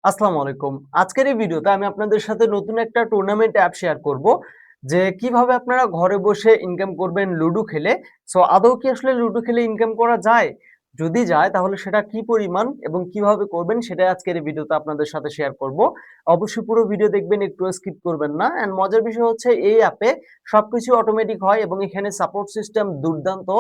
আসসালামু আলাইকুম। আজকের এই ভিডিওতে আমি আপনাদের সাথে নতুন একটা টুর্নামেন্ট অ্যাপ শেয়ার করব। যে কিভাবে আপনারা ঘরে বসে ইনকাম করবেন লুডো খেলে। সো আদৌ কি আসলে লুডো খেলে ইনকাম করা যায়? যদি যায় তাহলে সেটা কি পরিমাণ এবং কিভাবে করবেন সেটাই আজকের এই ভিডিওতে আপনাদের সাথে শেয়ার করব। অবশ্যই পুরো ভিডিও দেখবেন, একটুও স্কিপ করবেন না। অ্যান্ড মজার বিষয় হচ্ছে এই অ্যাপে সবকিছু অটোমেটিক হয় এবং এখানে সাপোর্ট সিস্টেম দুর্দান্ত।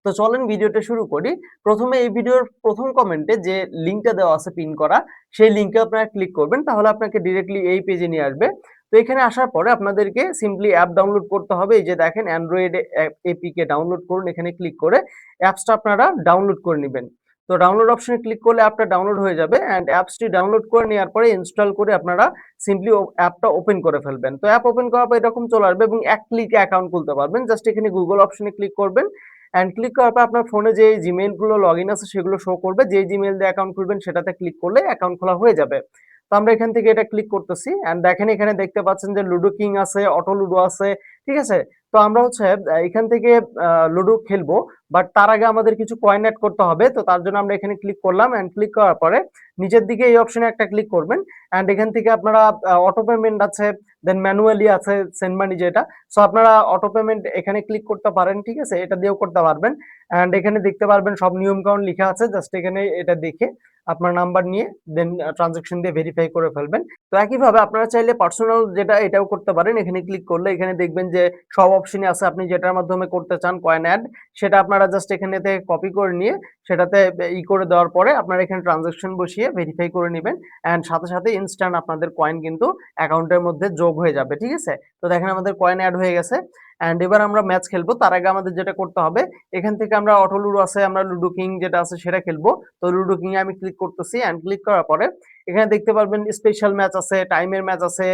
তো চলেন ভিডিওটা শুরু করি। প্রথমে এই ভিডিওর প্রথম কমেন্টে যে লিংকটা দেওয়া আছে পিন করা, সেই লিংকে আপনারা ক্লিক করবেন, তাহলে আপনাকে ডিরেক্টলি এই পেজে নিয়ে আসবে। তো এখানে আসার পরে আপনাদেরকে সিম্পলি অ্যাপ ডাউনলোড করতে হবে। এই যে দেখেন অ্যান্ড্রয়েড এপিকে ডাউনলোড করুন, এখানে ক্লিক করে অ্যাপসটা আপনারা ডাউনলোড করে নেবেন। তো ডাউনলোড অপশনে ক্লিক করলে অ্যাপটা ডাউনলোড হয়ে যাবে অ্যান্ড অ্যাপসটি ডাউনলোড করে নেওয়ার পরে ইনস্টল করে আপনারা সিম্পলি অ্যাপটা ওপেন করে ফেলবেন। তো অ্যাপ ওপেন করার পর এরকম চলে আসবে এবং এক ক্লিকে অ্যাকাউন্ট খুলতে পারবেন। জাস্ট এখানে গুগল অপশনে ক্লিক করবেন অ্যান্ড ক্লিক করার পর আপনার ফোনে যে জিমেইল গুলো লগ ইন আছে সেগুলো শো করবে। যে জিমেইল দিয়ে অ্যাকাউন্ট খুলবেন সেটাতে ক্লিক করলে অ্যাকাউন্ট খোলা হয়ে যাবে। তো আমরা এখান থেকে এটা ক্লিক করতেছি অ্যান্ড দেখেন এখানে দেখতে পাচ্ছেন যে লুডো কিং আছে, অটো লুডো আছে, ঠিক আছে। তো আমরা হচ্ছে এখান থেকে লুডো খেলবো, বাট তার আগে আমাদের কিছু কয়েন অ্যাড করতে হবে। তো তার জন্য আমরা এখানে ক্লিক করলাম অ্যান্ড ক্লিক করার পরে নিচের দিকে এই অপশনে একটা ক্লিক করবেন অ্যান্ড এখান থেকে আপনারা অটো পেমেন্ট আছে, দেন ম্যানুয়ালি আছে সেন্ড মানি যেটা। সো আপনারা অটো পেমেন্ট এখানে ক্লিক করতে পারেন, ঠিক আছে, এটা দিয়েও করতে পারবেন। অ্যান্ড এখানে দেখতে পারবেন সব নিয়ম কানুন লেখা আছে, জাস্ট এখানে এটা দেখে আপনার নাম্বার নিয়ে দেন ট্রানজাকশন দিয়ে ভেরিফাই করে ফেলবেন। তো একইভাবে আপনারা চাইলে পার্সোনাল যেটা এটাও করতে পারেন। এখানে ক্লিক করলে এখানে দেখবেন যে সব অপশনই আছে, আপনি যেটার মাধ্যমে করতে চান কয়েন অ্যাড, সেটা আপনারা জাস্ট এখানে থেকে কপি করে নিয়ে সেটাতে করে দেওয়ার পরে আপনারা এখানে ট্রানজাকশন বসিয়ে ভেরিফাই করে নেবেন অ্যান্ড সাথে সাথে ইনস্ট্যান্ট আপনাদের কয়েন কিন্তু অ্যাকাউন্টের মধ্যে যোগ হয়ে যাবে, ঠিক আছে। তো দেখেন আমাদের কয়েন অ্যাড হয়ে গেছে অ্যান্ড এবার আমরা ম্যাচ খেলবো। তার আগে আমাদের যেটা করতে হবে, এখান থেকে আমরা অটো লুডো আছে, আমরা লুডো কিং যেটা আছে সেটা খেলবো। তো লুডো কিং এ আমি ক্লিক করতেছি অ্যান্ড ক্লিক করার পরে এখানে দেখতে পারবেন স্পেশাল ম্যাচ আছে, টাইমের ম্যাচ আছে,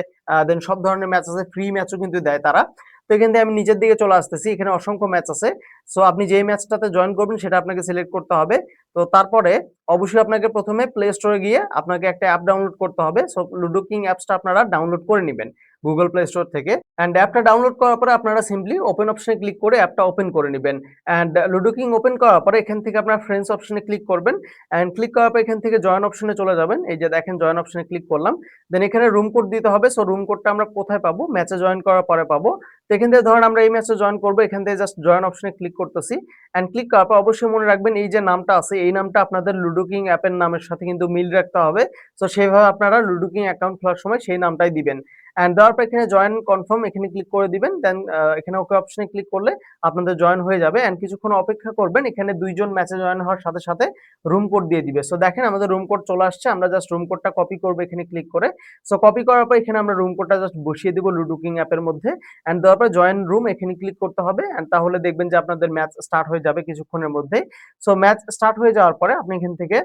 দেন সব ধরনের ম্যাচ আছে, ফ্রি ম্যাচও কিন্তু দেয় তারা। তো এখান থেকে আমি নিচের দিকে চলে আসতেছি, এখানে অসংখ্য ম্যাচ আছে। সো আপনি যেই ম্যাচটাতে জয়েন করবেন সেটা আপনাকে সিলেক্ট করতে হবে। তো তারপরে অবশ্যই আপনাকে প্রথমে প্লে স্টোরে গিয়ে আপনাকে একটা অ্যাপ ডাউনলোড করতে হবে। সো লুডো কিং অ্যাপসটা আপনারা ডাউনলোড করে নেবেন গুগল প্লে স্টোর থেকে অ্যান্ড অ্যাপটা ডাউনলোড করার পরে আপনারা সিম্পলি ওপেন অপশনে ক্লিক করে অ্যাপটা ওপেন করে নেবেন অ্যান্ড লুডো কিং ওপেন করার পরে এখান থেকে আপনার ফ্রেন্ডস অপশনে ক্লিক করবেন অ্যান্ড ক্লিক করার পর এখান থেকে জয়েন অপশনে চলে যাবেন। এই যে দেখেন জয়েন অপশনে ক্লিক করলাম, দেন এখানে রুম কোড দিতে হবে। সো রুম কোডটা আমরা কোথায় পাবো? ম্যাচে জয়েন করার পরে পাবো। তো এখান থেকে ধরেন আমরা এই ম্যাচে জয়েন করবো, এখান থেকে জাস্ট জয়েন অপশনে ক্লিক করতেছি অ্যান্ড ক্লিক করার পর অবশ্যই মনে রাখবেন এই যে নামটা আছে এই নামটা আপনাদের লুডো কিং অ্যাপের নামের সাথে কিন্তু মিল রাখতে হবে। তো সেইভাবে আপনারা লুডো কিং অ্যাকাউন্ট খোলার সময় সেই নামটাই দিবেন অ্যান্ড দেওয়ার পর এখানে জয়েন কনফার্ম এখানে ক্লিক করে দিবেন। দেন এখানে ওকে অপশনে ক্লিক করলে আপনাদের জয়েন হয়ে যাবে অ্যান্ড কিছুক্ষণ অপেক্ষা করবেন। এখানে দুইজন ম্যাচে জয়েন হওয়ার সাথে সাথে রুম কোড দিয়ে দিবে। সো দেখেন আমাদের রুম কোড চলে আসছে, আমরা জাস্ট রুম কোডটা কপি করবো এখানে ক্লিক করে। সো কপি করার পর এখানে আমরা রুম কোডটা জাস্ট বসিয়ে দিব লুডো কিং অ্যাপের মধ্যে অ্যান্ড দেওয়ার পর জয়েন রুম এখানে ক্লিক করতে হবে অ্যান্ড তাহলে দেখবেন যে আপনাদের ম্যাচ স্টার্ট হয়ে যাবে কিছুক্ষণের মধ্যে। সো ম্যাচ স্টার্ট হয়ে যাওয়ার পরে আপনি এখান থেকে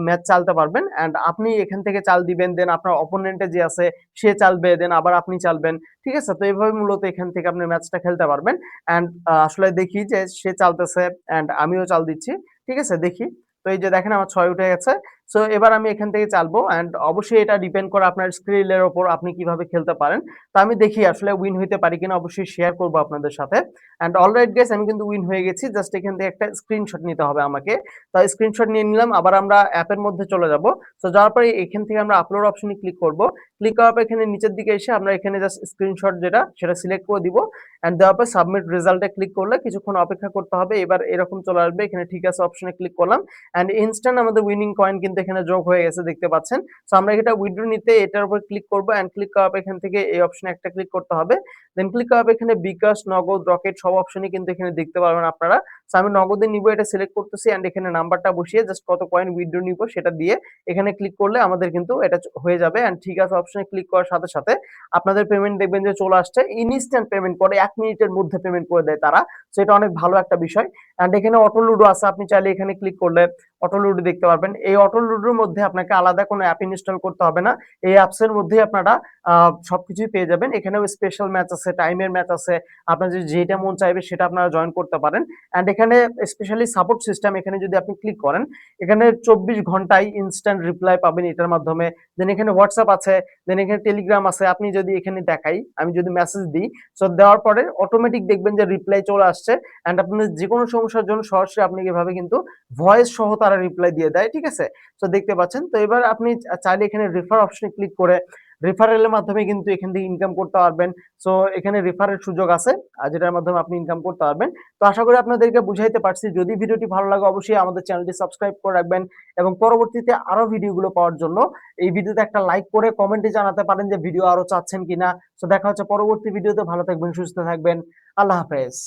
ম্যাচ চালতে পারবেন অ্যান্ড আপনি এখান থেকে চাল দিবেন, দেন আপনার অপোনেন্টে যে আছে সে চালবে, দেন আবার আপনি চালবেন, ঠিক আছে। তো এইভাবে মূলত এখান থেকে আপনি ম্যাচটা খেলতে পারবেন অ্যান্ড আসলে দেখি যে সে চালতেছে অ্যান্ড আমিও চাল দিচ্ছি, ঠিক আছে, দেখি। তো এই যে দেখেন আমার 6 উঠে গেছে। সো এবার আমি এখান থেকে চালবো অ্যান্ড অবশ্যই এটা ডিপেন্ড করে আপনার স্কিলের ওপর আপনি কিভাবে খেলতে পারেন। তো আমি দেখি আসলে উইন হইতে পারি কিনা, অবশ্যই শেয়ার করবো আপনাদের সাথে অ্যান্ড অলরাইট গাইস আমি কিন্তু উইন হয়ে গেছি। জাস্ট এখান থেকে একটা স্ক্রিনশট নিতে হবে আমাকে। তো স্ক্রিনশট নিয়ে নিলাম, আবার আমরা অ্যাপের মধ্যে চলে যাব। তো যাওয়ার পরে এখান থেকে আমরা আপলোড অপশনে ক্লিক করব। ক্লিক করার পর এখানে নিচের দিকে এসে আমরা এখানে জাস্ট স্ক্রিনশট যেটা সেটা সিলেক্ট করে দিব অ্যান্ড দেওয়ার পর সাবমিট রেজাল্টে ক্লিক করলে কিছুক্ষণ অপেক্ষা করতে হবে। এবার এরকম চলে আসবে, এখানে ঠিক আছে অপশনে ক্লিক করলাম অ্যান্ড ইনস্ট্যান্ট আমাদের উইনিং কয়েন কিন্তু এখানে যোগ হয়ে গেছে, দেখতে পাচ্ছেন। সো আমরা এটা উইথড্র নিতে এটার উপর ক্লিক করব অ্যান্ড ক্লিক করার পর এখান থেকে এই অপশনে একটা ক্লিক করতে হবে। দেন ক্লিক করার পর এখানে বিকাশ, নগদ, রকেট সব অপশনই কিন্তু এখানে দেখতে পারবেন আপনারা। সো আমি নগদে নিব, এটা সিলেক্ট করতেছি অ্যান্ড এখানে নাম্বারটা বসিয়ে জাস্ট কত কয়েন উইথড্র নিব সেটা দিয়ে এখানে ক্লিক করলে আমাদের কিন্তু এটা হয়ে যাবে অ্যান্ড ঠিক আছে অপশনে ক্লিক করার সাথে সাথে আপনাদের পেমেন্ট দেখবেন যে চলে আসছে। ইনস্ট্যান্ট পেমেন্ট করে 1 মিনিটের মধ্যে পেমেন্ট করে দেয় তারা। সো এটা অনেক ভালো একটা বিষয় অ্যান্ড এখানে অটো লুডো আছে, আপনি চাইলে এখানে ক্লিক করলে অটো লুডো দেখতে পারবেন। এই অটো লুডোর মধ্যে আপনাকে আলাদা কোনো অ্যাপ ইনস্টল করতে হবে না, এই অ্যাপস এর মধ্যেই আপনারা সবকিছুই পেয়ে যাবেন। এখানেও স্পেশাল ম্যাচ আছে, টাইমের ম্যাচ আছে, আপনার যেটা মন চাইবে সেটা আপনারা জয়েন করতে পারেন অ্যান্ড এখানে স্পেশালি সাপোর্ট সিস্টেম, এখানে যদি আপনি ক্লিক করেন, এখানে 24 ঘন্টায় ইনস্ট্যান্ট রিপ্লাই পাবেন এটার মাধ্যমে। দেন এখানে হোয়াটসঅ্যাপ আছে, দেন এখানে টেলিগ্রাম আছে। আপনি যদি এখানে দেখাই, আমি যদি মেসেজ দিই, সো দেওয়ার পরে অটোমেটিক দেখবেন যে রিপ্লাই চলে আসছে। এন্ড আপনার যে কোনো সমস্যার জন্য সরাসরি আপনি এভাবে কিন্তু ভয়েস সহ তারা রিপ্লাই দিয়ে দেয়, ঠিক আছে? তো দেখতে পাচ্ছেন। তো এবার আপনি চাইলে এখানে রেফার অপশনে ক্লিক করে রেফারেলের মাধ্যমে কিন্তু এখান থেকে ইনকাম করতে পারবেন। সো এখানে রেফারের সুযোগ আছে, যেটার মাধ্যমে আপনি ইনকাম করতে পারবেন। তো আশা করি আপনাদেরকে বুঝাইতে পারছি। যদি ভিডিওটি ভালো লাগে অবশ্যই আমাদের চ্যানেলটি সাবস্ক্রাইব করে রাখবেন এবং পরবর্তীতে আরো ভিডিওগুলো পাওয়ার জন্য এই ভিডিওতে একটা লাইক করে কমেন্টে জানাতে পারেন যে ভিডিও আরো চাচ্ছেন কিনা। তো দেখা হচ্ছে পরবর্তী ভিডিওতে। ভালো থাকবেন, সুস্থ থাকবেন। আল্লাহ হাফেজ।